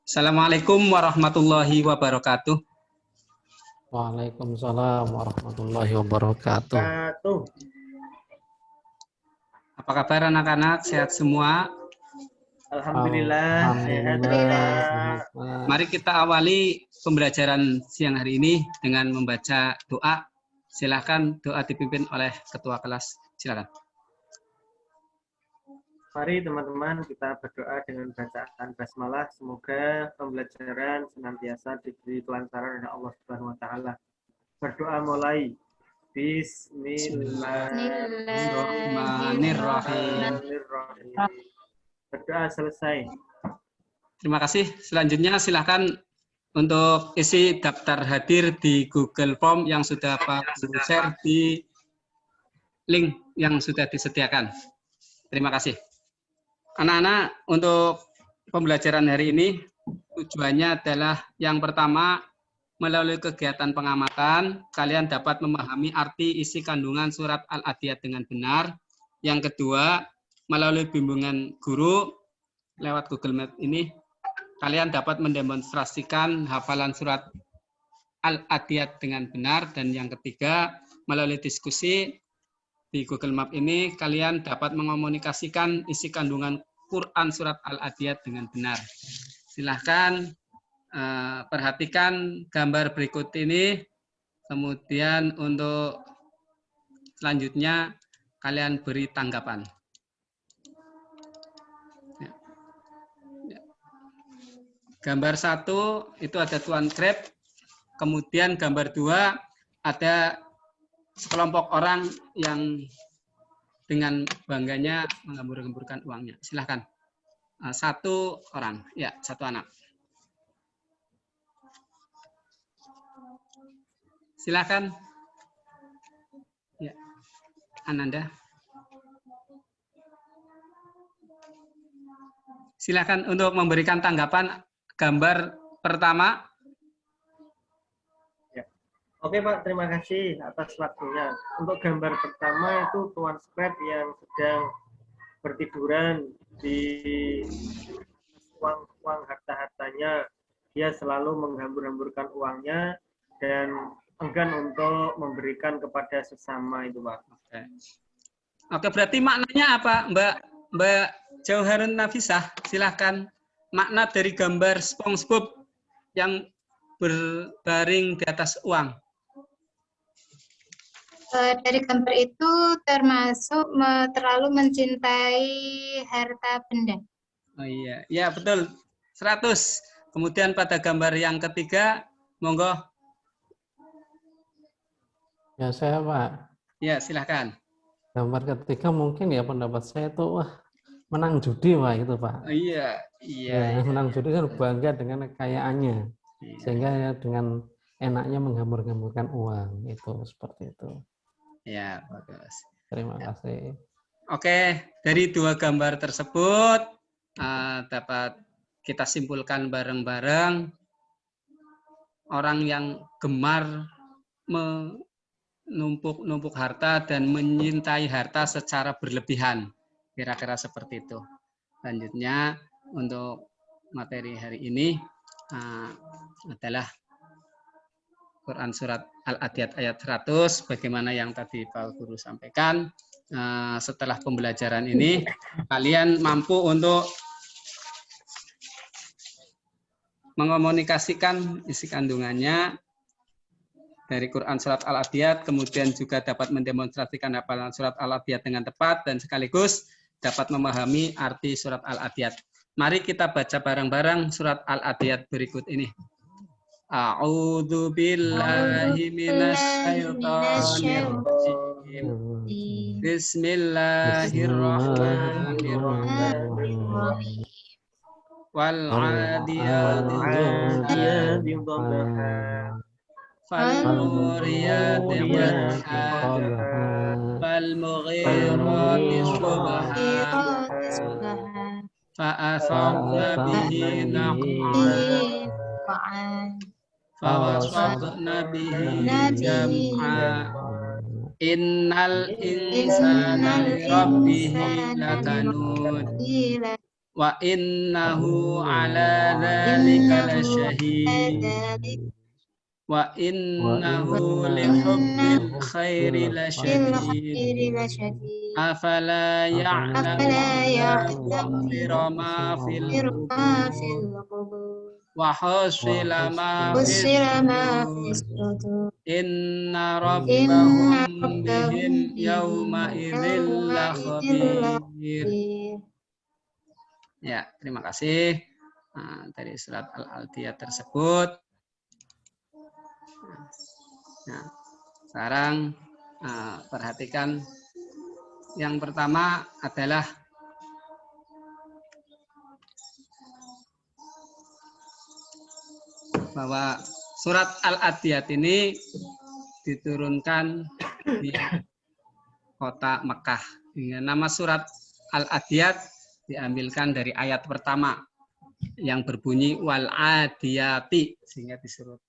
Assalamualaikum warahmatullahi wabarakatuh. Waalaikumsalam warahmatullahi wabarakatuh. Apa kabar anak-anak? Sehat semua? Alhamdulillah, sehat. Mari kita awali pembelajaran siang hari ini dengan membaca doa. Silakan doa dipimpin oleh ketua kelas. Silakan. Mari teman-teman kita berdoa dengan bacaan basmalah. Semoga pembelajaran senantiasa diberi kelancaran oleh Allah Subhanahu wa taala. Berdoa mulai. Bismillahirrahmanirrahim. Berdoa selesai. Terima kasih. Selanjutnya silakan untuk isi daftar hadir di Google Form yang sudah Pak Guru share di link yang sudah disediakan. Terima kasih. Anak-anak, untuk pembelajaran hari ini tujuannya adalah yang pertama, melalui kegiatan pengamatan, kalian dapat memahami arti isi kandungan surat Al-Adiyat dengan benar. Yang kedua, melalui bimbingan guru lewat Google Meet ini, kalian dapat mendemonstrasikan hafalan surat Al-Adiyat dengan benar. Dan yang ketiga, melalui diskusi di Google Map ini, kalian dapat mengomunikasikan isi kandungan Quran surat Al-Adiyat dengan benar. Silahkan perhatikan gambar berikut ini. Kemudian untuk selanjutnya, kalian beri tanggapan. Gambar 1 itu ada Tuan Kreb, kemudian gambar 2 ada sekelompok orang yang dengan bangganya menggembur-gemburkan uangnya. Silahkan. 1 orang, ya, 1 anak. Silahkan. Ya, Ananda. Silahkan untuk memberikan tanggapan gambar pertama. Ya. Oke Pak, terima kasih atas waktunya. Untuk gambar pertama itu Tuan Scrap yang sedang bertiduran di uang harta-hartanya. Dia selalu menghambur-hamburkan uangnya dan enggan untuk memberikan kepada sesama itu Pak. Oke, berarti maknanya apa Mbak Jauharun Nafisah? Silahkan. Makna dari gambar SpongeBob yang berbaring di atas uang. Dari gambar itu termasuk terlalu mencintai harta benda. Oh iya, ya betul. 100. Kemudian pada gambar yang ketiga, monggo. Ya saya Pak. Ya silahkan. Gambar ketiga mungkin ya pendapat saya itu menang judi Pak itu Pak. Oh, iya. Ya, menang judi kan bangga dengan kekayaannya, sehingga ya dengan enaknya menghambur-hamburkan uang itu seperti itu. Ya bagus. Terima kasih. Oke, dari 2 gambar tersebut dapat kita simpulkan bareng-bareng orang yang gemar menumpuk harta dan menyintai harta secara berlebihan. Kira-kira seperti itu. Selanjutnya untuk materi hari ini adalah Quran surat Al-Adiyat ayat 100. Bagaimana yang tadi Pak Guru sampaikan. Setelah pembelajaran ini, kalian mampu untuk mengomunikasikan isi kandungannya dari Quran surat Al-Adiyat, kemudian juga dapat mendemonstrasikan hafalan surat Al-Adiyat dengan tepat dan sekaligus dapat memahami arti surat Al-Adiyat. Mari kita baca bareng-bareng surat Al-Adiyat berikut ini. A'udzu billahi minasyaitonir rajim. Bismillahirrahmanirrahim. Wal 'adiyati dhabha. فالموريات قدحا فالمغيرات صبحا فأثرن به نقعا فوسطن به جمعا innal insana li rabbih lakanun wa innahu ala dzalika lasyahid wa innahu li hubbil khairi lasyadid afala ya'lamu taqdira ma fil qubur wa hasila ma fis sudur inna rabbahum bihim yawma idzil lakhabir. Ya, terima kasih dari surat Al-Adiyat tersebut. Nah, sekarang perhatikan yang pertama adalah bahwa surat Al-Adiyat ini diturunkan di kota Mekah. Nama surat Al-Adiyat diambilkan dari ayat pertama yang berbunyi wal adiyati, sehingga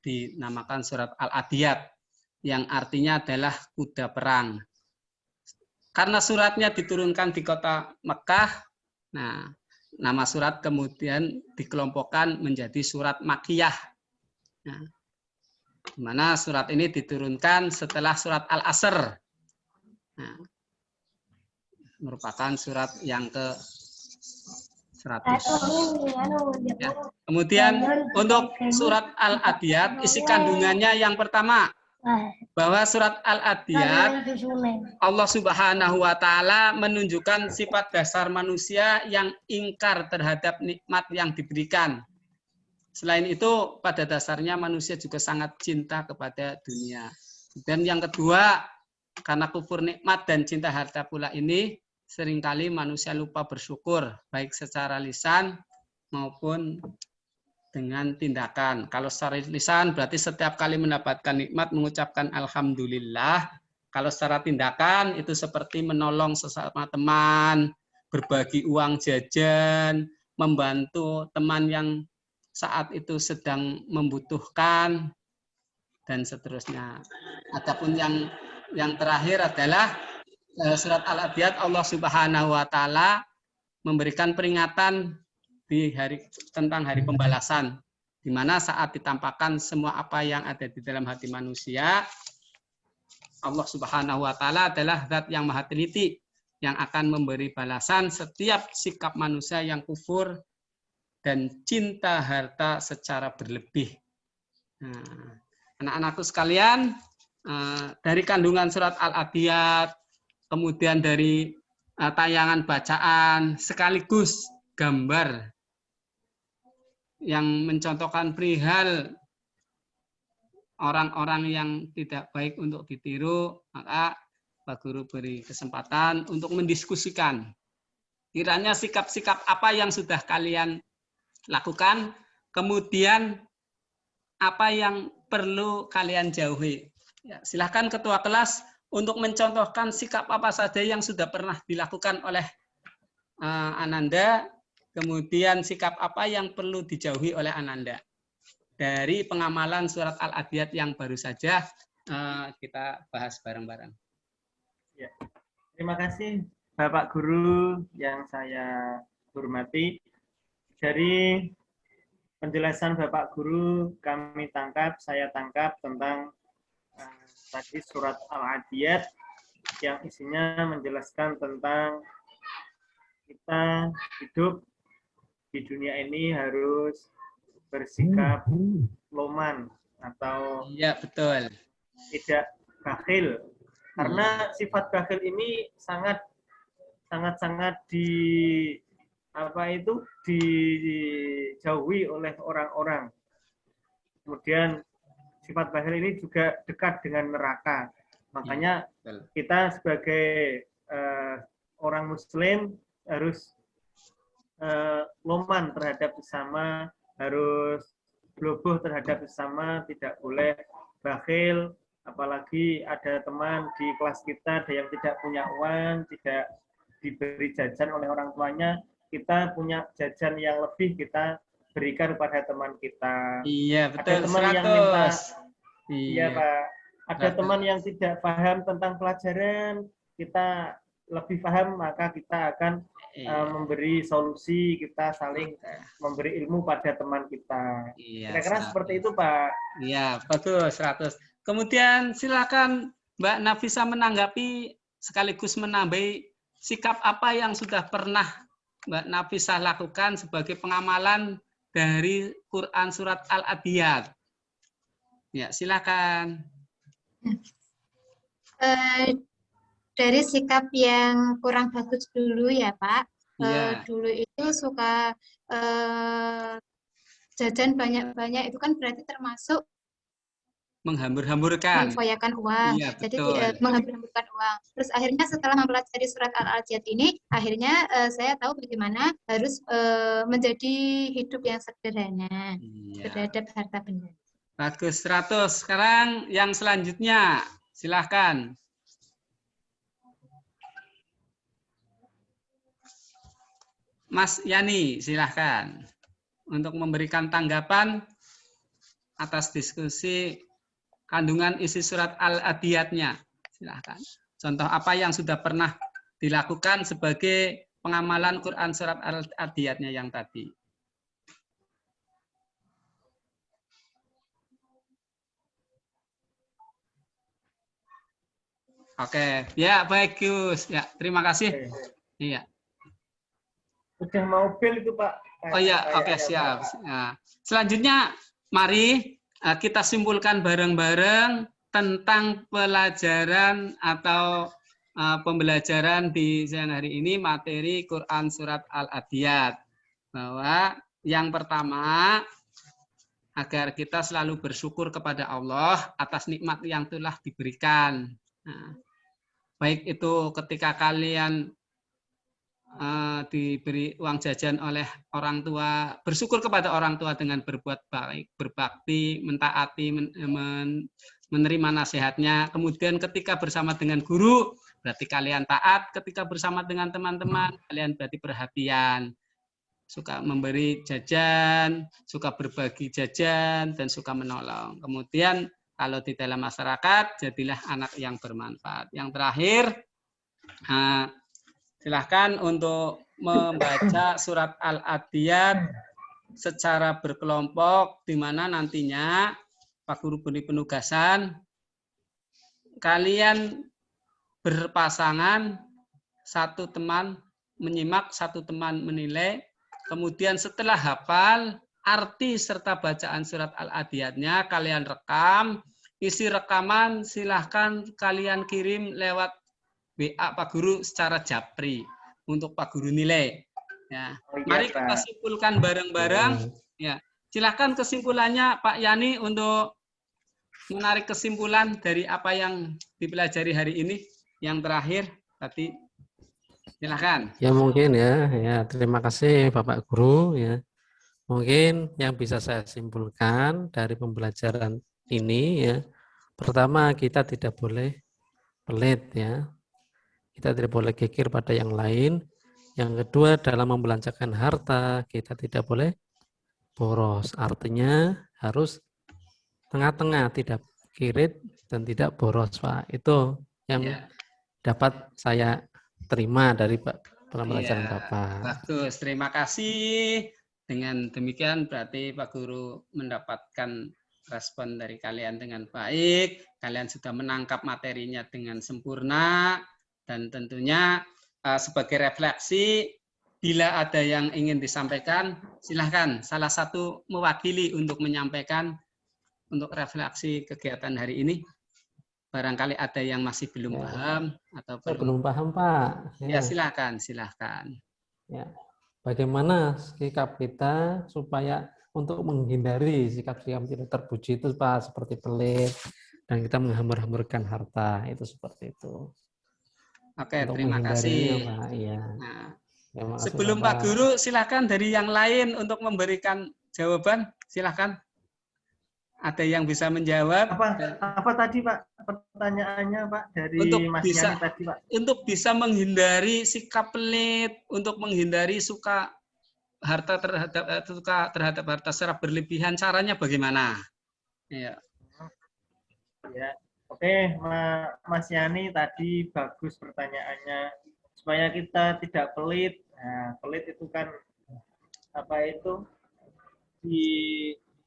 dinamakan surat Al-Adiyat yang artinya adalah kuda perang. Karena suratnya diturunkan di kota Mekah, nah nama surat kemudian dikelompokkan menjadi surat Makkiyah. Nah, di mana surat ini diturunkan setelah surat Al-Asr. Nah, merupakan surat yang ke 100. Ya. Kemudian untuk surat Al-Adiyat, isi kandungannya yang pertama, bahwa surat Al-Adiyat Allah Subhanahu wa Ta'ala menunjukkan sifat dasar manusia yang ingkar terhadap nikmat yang diberikan. Selain itu, pada dasarnya manusia juga sangat cinta kepada dunia. Dan yang kedua, karena kufur nikmat dan cinta harta pula ini, seringkali manusia lupa bersyukur, baik secara lisan maupun dengan tindakan. Kalau secara lisan berarti setiap kali mendapatkan nikmat mengucapkan alhamdulillah. Kalau secara tindakan itu seperti menolong sesama teman, berbagi uang jajan, membantu teman yang saat itu sedang membutuhkan, dan seterusnya. Adapun yang terakhir adalah surat Al-Adiyat, Allah Subhanahu wa Ta'ala memberikan peringatan tentang hari pembalasan, di mana saat ditampakkan semua apa yang ada di dalam hati manusia, Allah Subhanahu wa Ta'ala adalah zat yang maha teliti yang akan memberi balasan setiap sikap manusia yang kufur dan cinta harta secara berlebih. Nah, anak-anakku sekalian, dari kandungan surat Al-Adiyat, kemudian dari tayangan bacaan, sekaligus gambar yang mencontohkan perihal orang-orang yang tidak baik untuk ditiru, maka Pak Guru beri kesempatan untuk mendiskusikan. Kiranya sikap-sikap apa yang sudah kalian lakukan, kemudian apa yang perlu kalian jauhi. Ya, silakan ketua kelas untuk mencontohkan sikap apa saja yang sudah pernah dilakukan oleh Ananda, kemudian sikap apa yang perlu dijauhi oleh Ananda. Dari pengamalan surat Al-Adiyat yang baru saja kita bahas bareng-bareng. Ya. Terima kasih Bapak Guru yang saya hormati. Dari penjelasan Bapak Guru saya tangkap tentang tadi surat Al-Adiyat yang isinya menjelaskan tentang kita hidup di dunia ini harus bersikap loman atau betul, tidak bakhil, karena sifat bakhil ini sangat dijauhi oleh orang-orang. Kemudian sifat bakhil ini juga dekat dengan neraka. Makanya kita sebagai orang Muslim harus loman terhadap sesama, harus globoh terhadap sesama, tidak boleh bakhil. Apalagi ada teman di kelas kita ada yang tidak punya uang, tidak diberi jajan oleh orang tuanya, kita punya jajan yang lebih, kita berikan pada teman kita. Iya, betul. Ada teman 100. yang minta, iya Pak. Ada teman yang tidak paham tentang pelajaran, kita lebih paham, maka kita akan memberi solusi, kita saling memberi ilmu pada teman kita. Iya, Kira-kira seperti itu, Pak. Iya, bagus, 100. Kemudian silakan Mbak Nafisa menanggapi sekaligus menambahi sikap apa yang sudah pernah Mbak Nafisa lakukan sebagai pengamalan dari Quran Surat Al-Adiyat. Ya, silakan. Dari sikap yang kurang bagus dulu ya Pak. Iya. Dulu itu suka jajan banyak-banyak, itu kan berarti termasuk Menghambur-hamburkan. memfoyakan uang. Iya, Jadi betul. menghambur-hamburkan uang. Terus akhirnya setelah mempelajari surat Al-Adiyat ini, akhirnya saya tahu bagaimana harus menjadi hidup yang sederhana terhadap harta benda. Bagus, 100. Sekarang yang selanjutnya, silahkan. Mas Yani, silahkan untuk memberikan tanggapan atas diskusi kandungan isi surat Al-Adiyatnya. Silahkan. Contoh apa yang sudah pernah dilakukan sebagai pengamalan Quran surat Al-Adiyatnya yang tadi. Oke, ya baik Gus. Ya, terima kasih. Iya. Udah mau bel itu Pak. Oh iya, oke, siap. Nah, selanjutnya mari kita simpulkan bareng-bareng tentang pelajaran atau pembelajaran di siang hari ini materi Quran Surat Al-Adiyat. Bahwa yang pertama, agar kita selalu bersyukur kepada Allah atas nikmat yang telah diberikan. Nah, baik itu ketika kalian diberi uang jajan oleh orang tua, bersyukur kepada orang tua dengan berbuat baik, berbakti, mentaati, menerima nasihatnya. Kemudian ketika bersama dengan guru, berarti kalian taat. Ketika bersama dengan teman-teman, kalian berarti perhatian. Suka memberi jajan, suka berbagi jajan, dan suka menolong. Kemudian kalau di dalam masyarakat, jadilah anak yang bermanfaat. Yang terakhir, silahkan untuk membaca surat Al-Adiyat secara berkelompok, di mana nantinya Pak Guru beri penugasan, kalian berpasangan, satu teman menyimak, satu teman menilai, kemudian setelah hafal, arti serta bacaan surat Al-Adiyatnya kalian rekam, isi rekaman silahkan kalian kirim lewat WA Pak Guru secara japri untuk Pak Guru nilai. Ya. Mari kita simpulkan bareng-bareng. Ya. Silahkan kesimpulannya Pak Yani untuk menarik kesimpulan dari apa yang dipelajari hari ini. Yang terakhir tadi, silahkan. Ya mungkin ya terima kasih Bapak Guru ya. Mungkin yang bisa saya simpulkan dari pembelajaran ini ya, pertama kita tidak boleh pelit ya. Kita tidak boleh kikir pada yang lain. Yang kedua, dalam membelanjakan harta, kita tidak boleh boros. Artinya harus tengah-tengah, tidak kirit dan tidak boros, Pak. Itu yang dapat saya terima dari pembelajaran Bapak. Bagus, terima kasih. Dengan demikian berarti Pak Guru mendapatkan respon dari kalian dengan baik. Kalian sudah menangkap materinya dengan sempurna. Dan tentunya sebagai refleksi, bila ada yang ingin disampaikan, silahkan salah satu mewakili untuk menyampaikan untuk refleksi kegiatan hari ini. Barangkali ada yang masih belum paham atau belum paham Pak. Ya silahkan. Ya, bagaimana sikap kita supaya untuk menghindari sikap-sikap tidak terpuji itu Pak, seperti pelit dan kita menghambur-hamburkan harta, itu seperti itu. Oke, terima kasih. Pak. Ya. Nah, sebelum Pak Guru, silakan dari yang lain untuk memberikan jawaban. Silakan. Ada yang bisa menjawab? Apa tadi Pak pertanyaannya Pak dari Mas Yani tadi Pak? Untuk bisa menghindari sikap pelit, untuk menghindari suka terhadap harta secara berlebihan, caranya bagaimana? Ya. Ya. Oke, Mas Yani tadi bagus pertanyaannya. supaya kita tidak pelit. Nah, pelit itu kan apa itu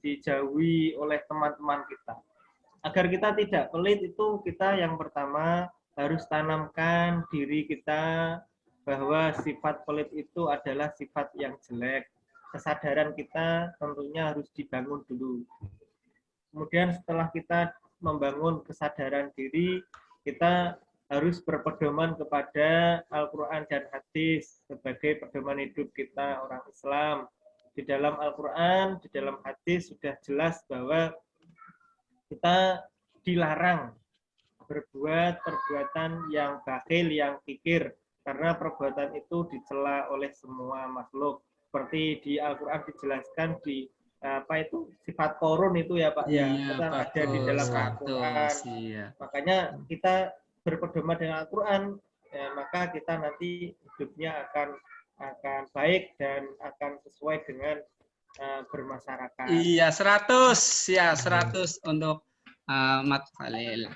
dijauhi oleh teman-teman kita. Agar kita tidak pelit itu kita yang pertama harus tanamkan diri kita bahwa sifat pelit itu adalah sifat yang jelek. Kesadaran kita tentunya harus dibangun dulu. Kemudian setelah kita membangun kesadaran diri, kita harus berpedoman kepada Al-Quran dan hadis sebagai pedoman hidup kita orang Islam. Di dalam Al-Quran, di dalam hadis sudah jelas bahwa kita dilarang berbuat perbuatan yang bakhil, yang kikir, karena perbuatan itu dicela oleh semua makhluk. Seperti di Al-Quran dijelaskan di apa itu sifat korun itu ya Pak ya, kita ada di dalam Al-Quran. Makanya kita berpedoman dengan Al-Quran, ya, maka kita nanti hidupnya akan baik dan akan sesuai dengan bermasyarakat. Iya, 100 ya, 100 untuk Mat Khalil.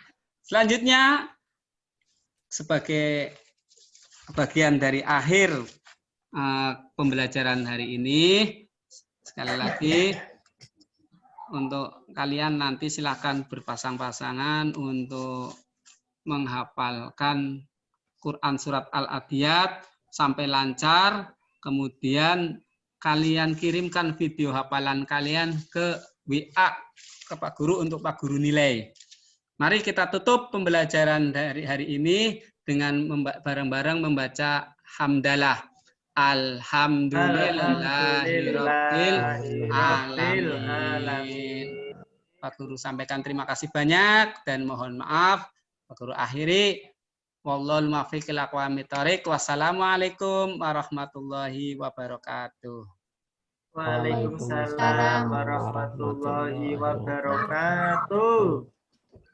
Selanjutnya sebagai bagian dari akhir pembelajaran hari ini, sekali lagi untuk kalian nanti silakan berpasang-pasangan untuk menghafalkan Quran surat Al-Adiyat sampai lancar, kemudian kalian kirimkan video hafalan kalian ke WA ke Pak Guru untuk Pak Guru nilai. Mari kita tutup pembelajaran dari hari ini dengan bareng-bareng membaca hamdalah. Alhamdulillahirabbil alamin. Pak Guru sampaikan terima kasih banyak dan mohon maaf. Pak Guru akhiri. Wallahul muwaffiq ila aqwamit thoriq. Wassalamualaikum warahmatullahi wabarakatuh. Waalaikumsalam warahmatullahi wabarakatuh.